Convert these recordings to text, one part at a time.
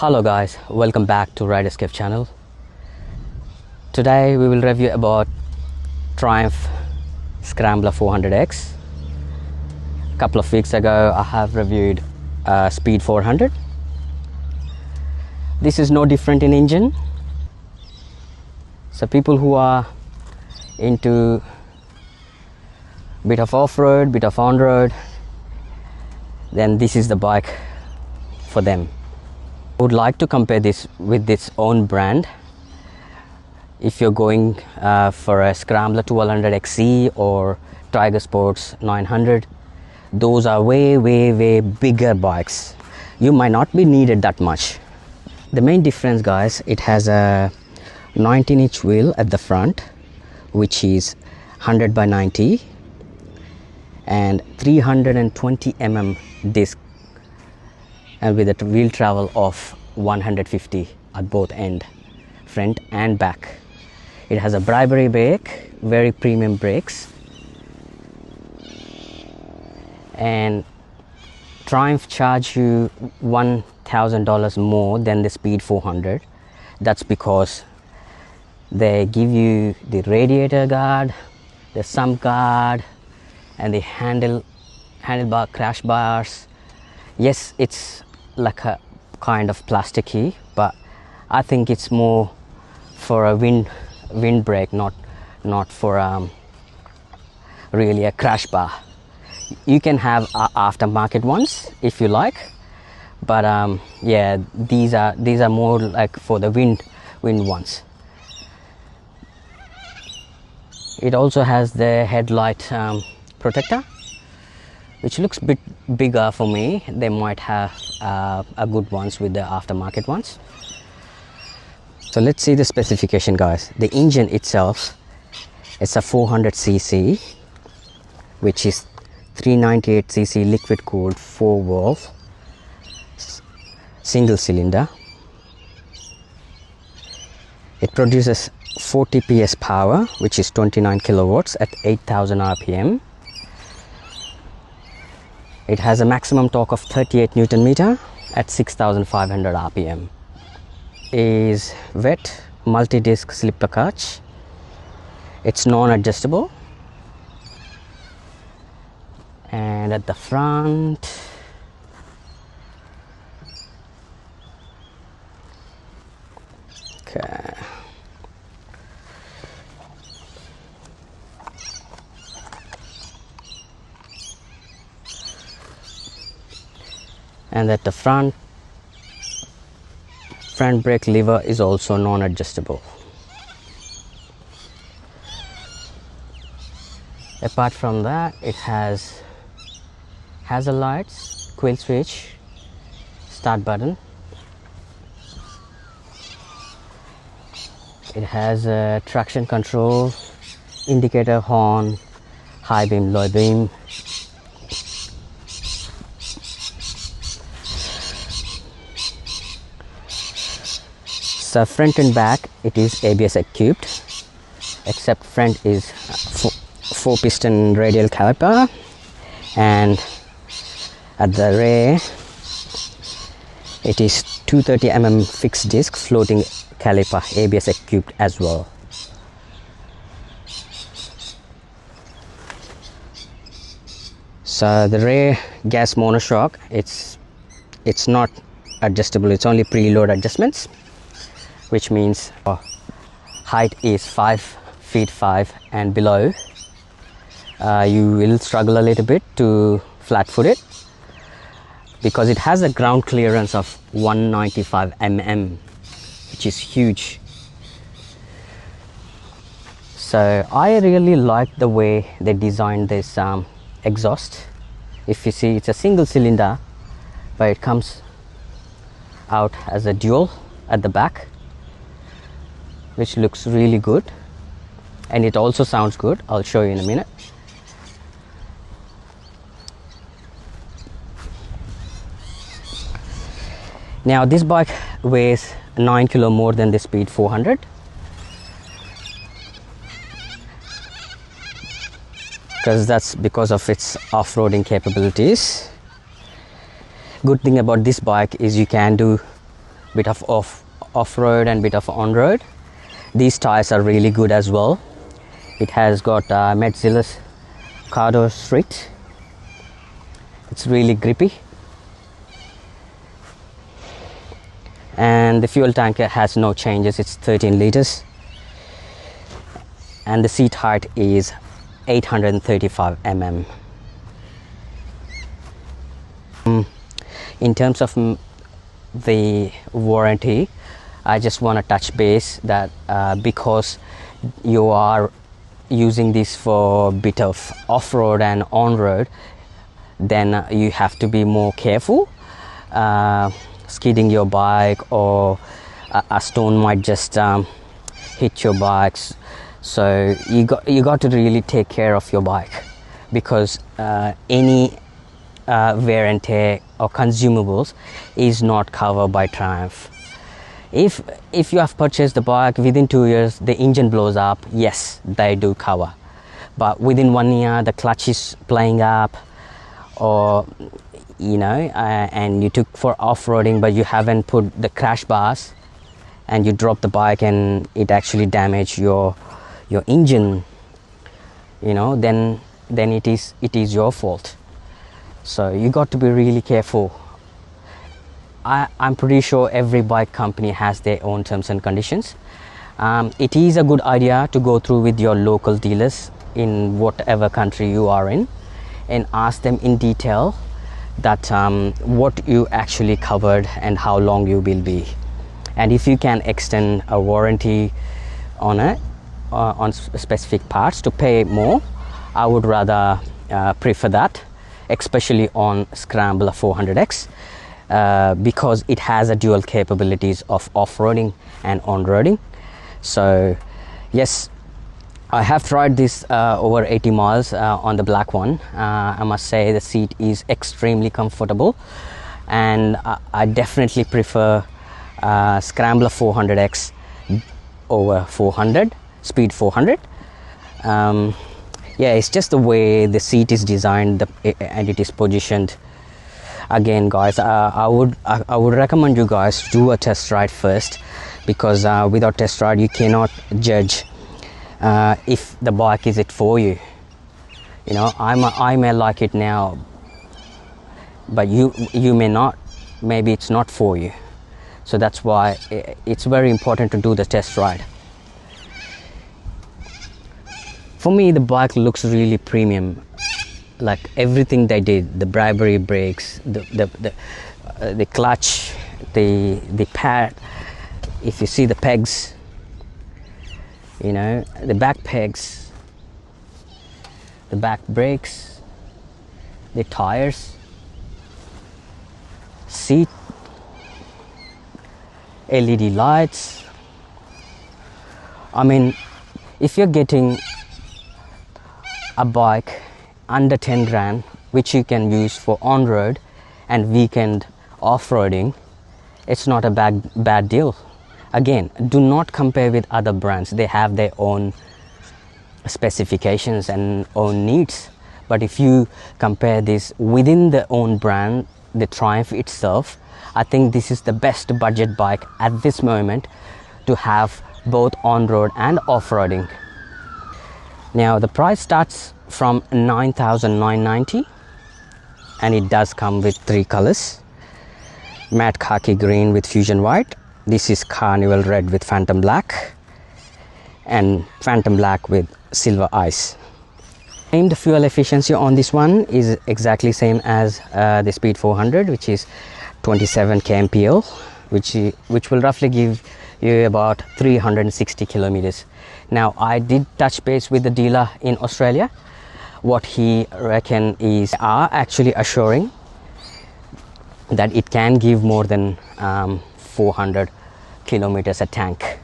Hello guys, welcome back to Ride Escape channel. Today we will review about Triumph Scrambler 400X. A couple of weeks ago I have reviewed Speed 400. This is no different in engine. So people who are into bit of off-road, bit of on-road, then this is the bike for them. I would like to compare this with its own brand. If you're going for a Scrambler 1200XC or Tiger Sports 900, those are way bigger bikes. You might not be needed that much. The main difference, guys, it has a 19-inch wheel at the front, which is 100 by 90, and 320 mm disc, and with a wheel travel of 150 at both end, front and back. It has a Bribery brake, very premium brakes, and Triumph charge you $1,000 more than the Speed 400. That's because they give you the radiator guard, the sump guard, and the handlebar crash bars. Yes, it's like a kind of plasticky, but I think it's more for a wind brake, not for really a crash bar. You can have aftermarket ones if you like, but yeah, these are more like for the wind ones. It also has the headlight protector, which looks a bit bigger for me. They might have a good ones with the aftermarket ones. So let's see the specification, guys. The engine itself, it's a 400cc, which is 398cc liquid cooled 4-valve single cylinder. It produces 40 PS power, which is 29 kilowatts at 8000 RPM. It has a maximum torque of 38 Newton meter at 6500 RPM. Is wet multi-disc slipper clutch. It's non-adjustable. And at the front, okay, and at the front brake lever is also non-adjustable. Apart from that, it has hazard lights, quill switch, start button. It has a traction control, indicator, horn, high beam, low beam. So front and back, it is ABS equipped, except front is four-piston radial caliper, and at the rear it is 230 mm fixed disc floating caliper, ABS equipped as well. So the rear gas monoshock, it's not adjustable, it's only preload adjustments, which means height is 5 feet 5 and below. You will struggle a little bit to flat foot it because it has a ground clearance of 195 mm, which is huge. So I really like the way they designed this exhaust. If you see, it's a single cylinder, but it comes out as a dual at the back, which looks really good, and it also sounds good. I'll show you in a minute. Now this bike weighs 9 kilo more than the Speed 400, because that's because of its off-roading capabilities. Good thing about this bike is you can do bit of off-road and bit of on-road. These tires are really good as well. It has got Metzeler's Cardo Street. It's really grippy, and the fuel tank has no changes. It's 13 liters, and the seat height is 835 mm. In terms of the warranty, I just want to touch base that because you are using this for a bit of off-road and on-road, then you have to be more careful. Skidding your bike, or a stone might just hit your bikes, so you got to really take care of your bike, because any wear and tear or consumables is not covered by Triumph. If you have purchased the bike within 2 years, the engine blows up, yes, they do cover. But within 1 year, the clutch is playing up, or and you took for off-roading, but you haven't put the crash bars, and you drop the bike and it actually damaged your engine, then it is your fault. So you got to be really careful. I'm pretty sure every bike company has their own terms and conditions. It is a good idea to go through with your local dealers in whatever country you are in, and ask them in detail that what you actually covered and how long you will be, and if you can extend a warranty on it, on specific parts to pay more, I would rather prefer that, especially on Scrambler 400X, because it has a dual capabilities of off-roading and on-roading. So yes, I have tried this over 80 miles on the black one. I must say the seat is extremely comfortable, and I definitely prefer Scrambler 400X over 400, Speed 400. Yeah, it's just the way the seat is designed and it is positioned. Again, guys, I would recommend you guys do a test ride first, because without test ride you cannot judge if the bike is it for you. I may like it now, but you may not. Maybe it's not for you. So that's why it's very important to do the test ride. For me, the bike looks really premium. Like everything they did, the Bradbury brakes, the clutch, the pad. If you see the pegs, the back pegs, the back brakes, the tires, seat, LED lights. I mean, if you're getting a bike under 10 grand, which you can use for on-road and weekend off-roading, it's not a bad deal. Again, do not compare with other brands. They have their own specifications and own needs. But if you compare this within the own brand, the Triumph itself, I think this is the best budget bike at this moment to have both on-road and off-roading. Now the price starts from 9,990, and it does come with 3 colors: matte khaki green with fusion white, this is carnival red with phantom black, and phantom black with silver ice. The fuel efficiency on this one is exactly same as the Speed 400, which is 27 kmpl, which will roughly give you about 360 kilometers. Now I did touch base with the dealer in Australia. What he reckon is actually assuring that it can give more than 400 kilometers a tank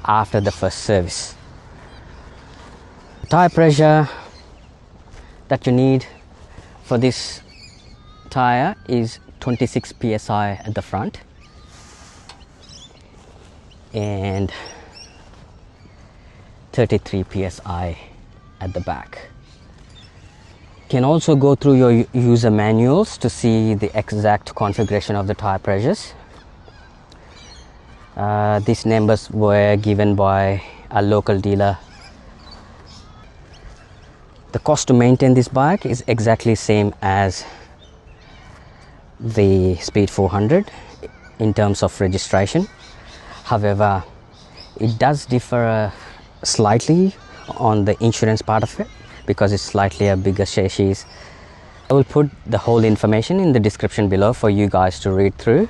after the first service. Tire pressure that you need for this tire is 26 psi at the front and 33 psi at the back. You can also go through your user manuals to see the exact configuration of the tire pressures. These numbers were given by a local dealer. The cost to maintain this bike is exactly same as the Speed 400 in terms of registration. However, it does differ slightly on the insurance part of it because it's slightly a bigger chassis. I will put the whole information in the description below for you guys to read through.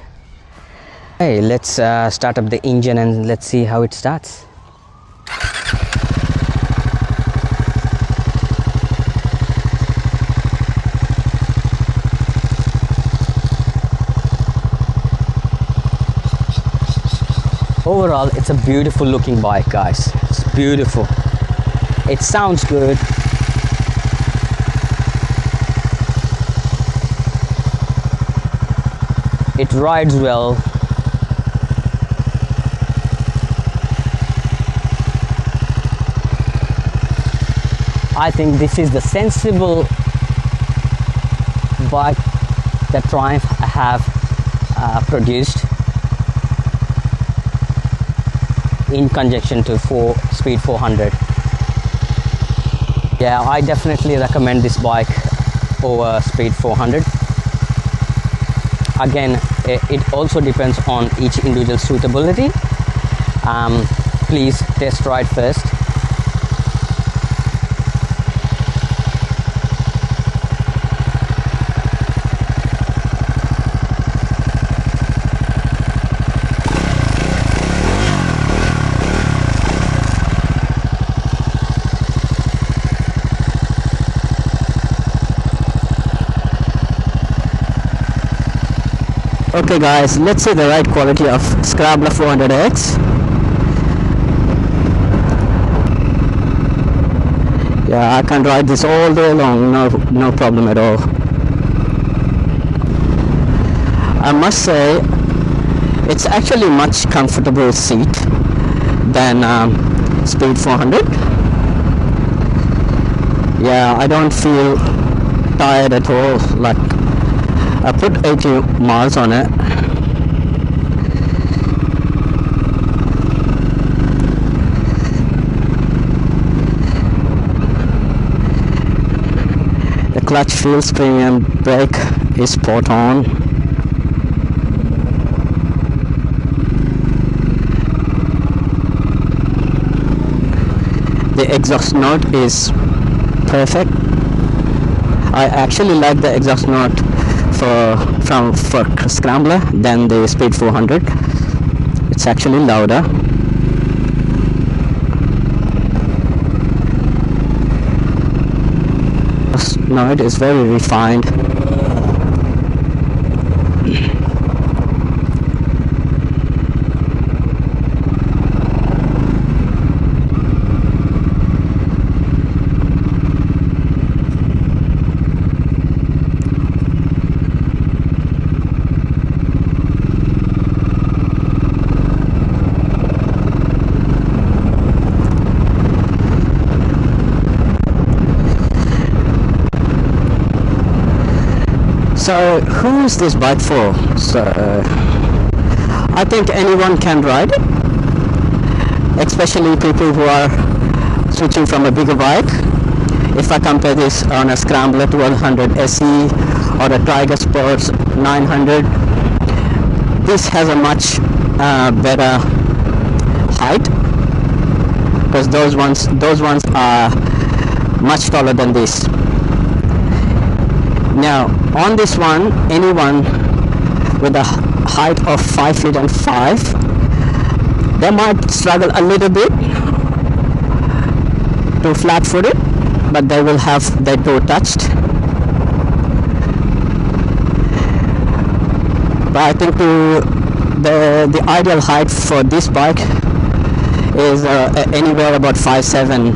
Hey, let's start up the engine and let's see how it starts. Overall, it's a beautiful looking bike, guys. It's beautiful. It sounds good. It rides well. I think this is the sensible bike that Triumph have produced in conjunction to Speed 400. Yeah, I definitely recommend this bike over Speed 400. Again, it also depends on each individual suitability. Please test ride first. Okay guys, let's see the ride quality of Scrambler 400X. Yeah, I can ride this all day long, no problem at all. I must say, it's actually much comfortable seat than Speed 400. Yeah, I don't feel tired at all. Like, I put 80 miles on it. The clutch feels premium, brake is spot on. The exhaust note is perfect. I actually like the exhaust note for Scrambler than the Speed 400. It's actually louder. No, it is very refined. So who is this bike for? So I think anyone can ride it, especially people who are switching from a bigger bike. If I compare this on a Scrambler 1200 SE or a Tiger Sports 900, this has a much better height, because those ones are much taller than this. Now on this one, anyone with a height of 5 feet and 5, they might struggle a little bit to flat foot it, but they will have their toe touched. But I think the ideal height for this bike is anywhere about 5'7"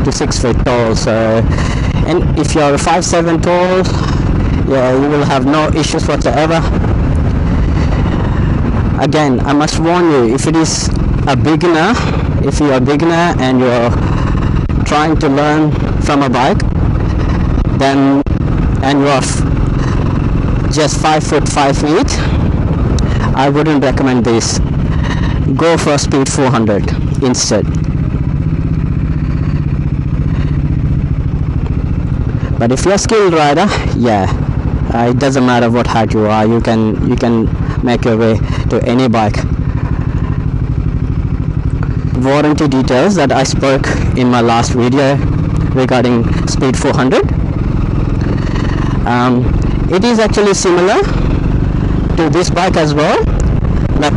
to 6 feet tall. So, and if you're 5'7" tall, yeah, you will have no issues whatsoever. Again, I must warn you, if it is a beginner, if you're a beginner and you're trying to learn from a bike, then, and you're just 5 foot 5 feet, I wouldn't recommend this. go for speed 400 instead. But if you're a skilled rider, yeah, it doesn't matter what height you are, you can make your way to any bike. Warranty details that I spoke in my last video regarding speed 400. It is actually similar to this bike as well, but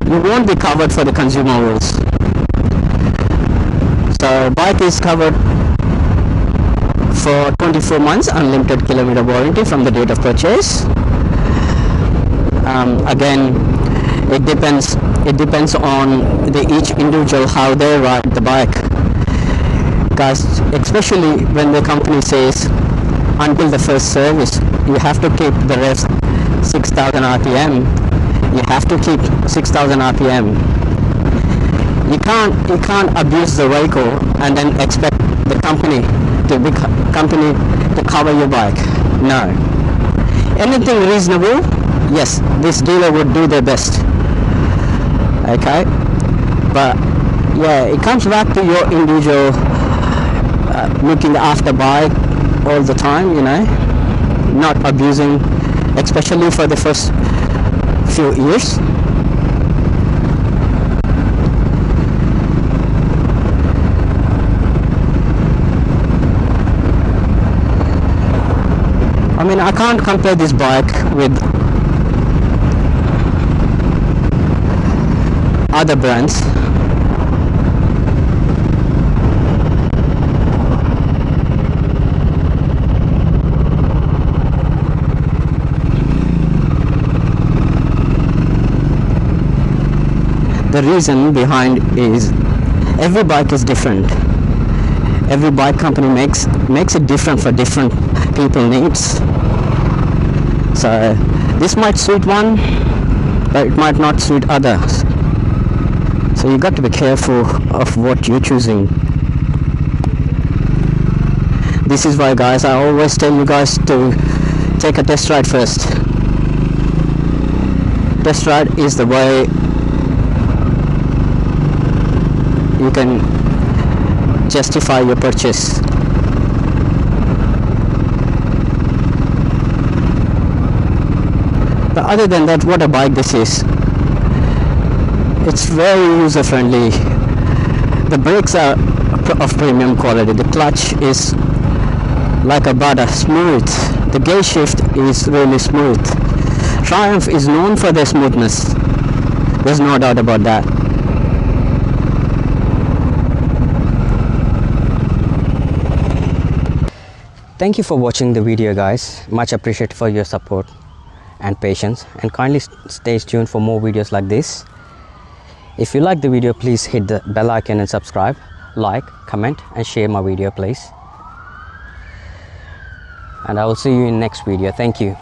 you won't be covered for the consumables. So bike is covered for 24 months unlimited kilometer warranty from the date of purchase. Again, it depends on each individual how they ride the bike, because especially when the company says until the first service you have to keep the rest 6,000 rpm, you have to keep 6,000 rpm. You can't abuse the vehicle and then expect the company to cover your bike. No, anything reasonable, yes, this dealer would do their best. Okay, but yeah, it comes back to your individual looking after bike all the time, you know, not abusing, especially for the first few years. I mean, I can't compare this bike with other brands. The reason behind is every bike is different. Every bike company makes it different for different people needs. So this might suit one, but it might not suit others. So you got to be careful of what you're choosing. This is why, guys, I always tell you guys to take a test ride first. Test ride is the way you can justify your purchase. But other than that, what a bike this is. It's very user friendly. The brakes are of premium quality. The clutch is like a butter, smooth. The gear shift is really smooth. Triumph is known for their smoothness. There's no doubt about that. Thank you for watching the video, guys. Much appreciated for your support and patience, and kindly stay tuned for more videos like this. If you like the video, please hit the bell icon and subscribe, like, comment and share my video, please. And I will see you in next video. Thank you.